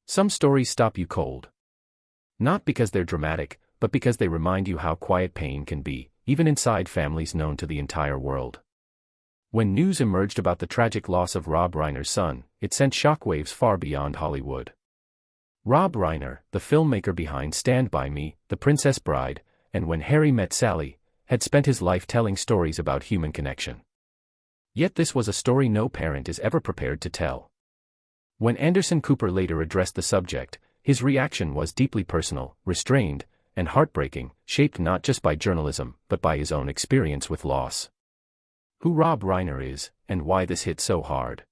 Some stories stop you cold. Not because they're dramatic, but because they remind you how quiet pain can be, even inside families known to the entire world. When news emerged about the tragic loss of Rob Reiner's son, it sent shockwaves far beyond Hollywood. Rob Reiner, the filmmaker behind Stand By Me, The Princess Bride, and When Harry Met Sally, had spent his life telling stories about human connection. Yet this was a story no parent is ever prepared to tell. When Anderson Cooper later addressed the subject, his reaction was deeply personal, restrained, and heartbreaking, shaped not just by journalism, but by his own experience with loss. Who Rob Reiner is, and why this hit so hard.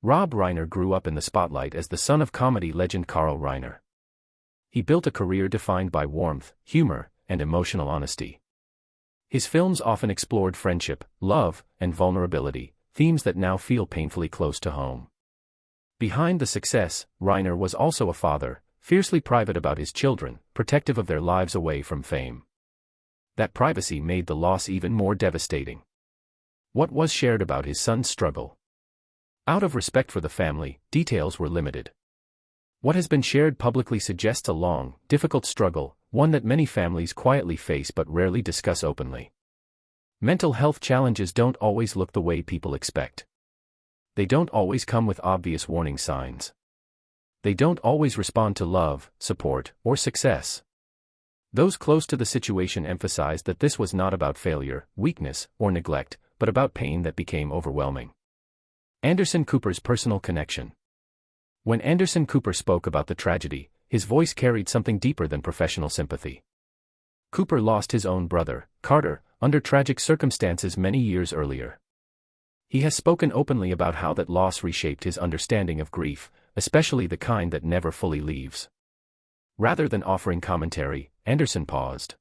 Rob Reiner grew up in the spotlight as the son of comedy legend Carl Reiner. He built a career defined by warmth, humor, and emotional honesty. His films often explored friendship, love, and vulnerability, themes that now feel painfully close to home. Behind the success, Reiner was also a father, fiercely private about his children, protective of their lives away from fame. That privacy made the loss even more devastating. What was shared about his son's struggle? Out of respect for the family, details were limited. What has been shared publicly suggests a long, difficult struggle, one that many families quietly face but rarely discuss openly. Mental health challenges don't always look the way people expect. They don't always come with obvious warning signs. They don't always respond to love, support, or success. Those close to the situation emphasized that this was not about failure, weakness, or neglect, but about pain that became overwhelming. Anderson Cooper's personal connection. When Anderson Cooper spoke about the tragedy, his voice carried something deeper than professional sympathy. Cooper lost his own brother, Carter, under tragic circumstances many years earlier. He has spoken openly about how that loss reshaped his understanding of grief, especially the kind that never fully leaves. Rather than offering commentary, Anderson paused.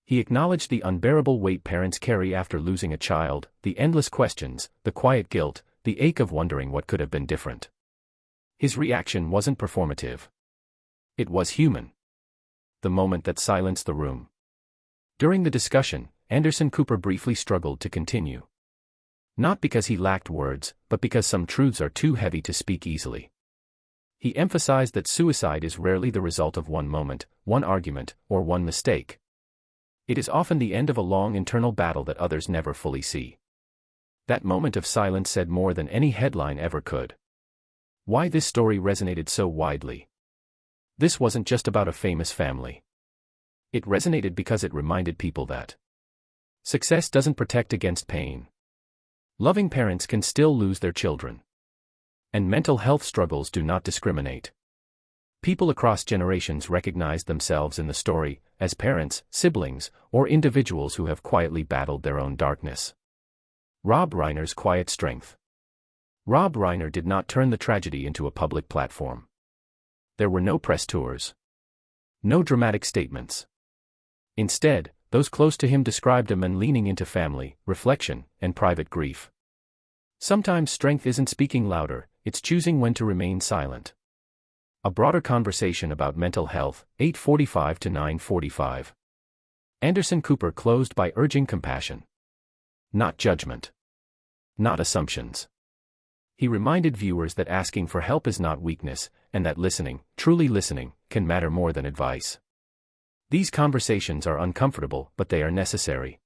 He acknowledged the unbearable weight parents carry after losing a child, the endless questions, the quiet guilt, the ache of wondering what could have been different. His reaction wasn't performative. It was human. The moment that silenced the room. During the discussion, Anderson Cooper briefly struggled to continue. Not because he lacked words, but because some truths are too heavy to speak easily. He emphasized that suicide is rarely the result of one moment, one argument, or one mistake. It is often the end of a long internal battle that others never fully see. That moment of silence said more than any headline ever could. Why this story resonated so widely. This wasn't just about a famous family. It resonated because it reminded people that success doesn't protect against pain. Loving parents can still lose their children. And mental health struggles do not discriminate. People across generations recognize themselves in the story, as parents, siblings, or individuals who have quietly battled their own darkness. Rob Reiner's quiet strength. Rob Reiner did not turn the tragedy into a public platform. There were no press tours. No dramatic statements. Instead, those close to him described a man leaning into family, reflection, and private grief. Sometimes strength isn't speaking louder, it's choosing when to remain silent. A broader conversation about mental health, 8:45 to 9:45. Anderson Cooper closed by urging compassion. Not judgment. Not assumptions. He reminded viewers that asking for help is not weakness, and that listening, truly listening, can matter more than advice. These conversations are uncomfortable, but they are necessary.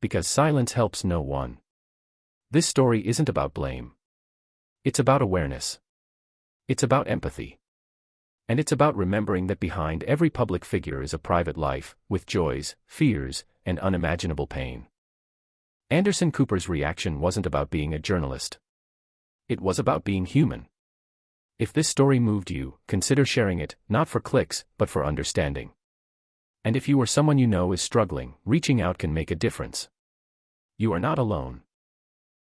Because silence helps no one. This story isn't about blame. It's about awareness. It's about empathy. And it's about remembering that behind every public figure is a private life, with joys, fears, and unimaginable pain. Anderson Cooper's reaction wasn't about being a journalist. It was about being human. If this story moved you, consider sharing it, not for clicks, but for understanding. And if you or someone you know is struggling, reaching out can make a difference. You are not alone.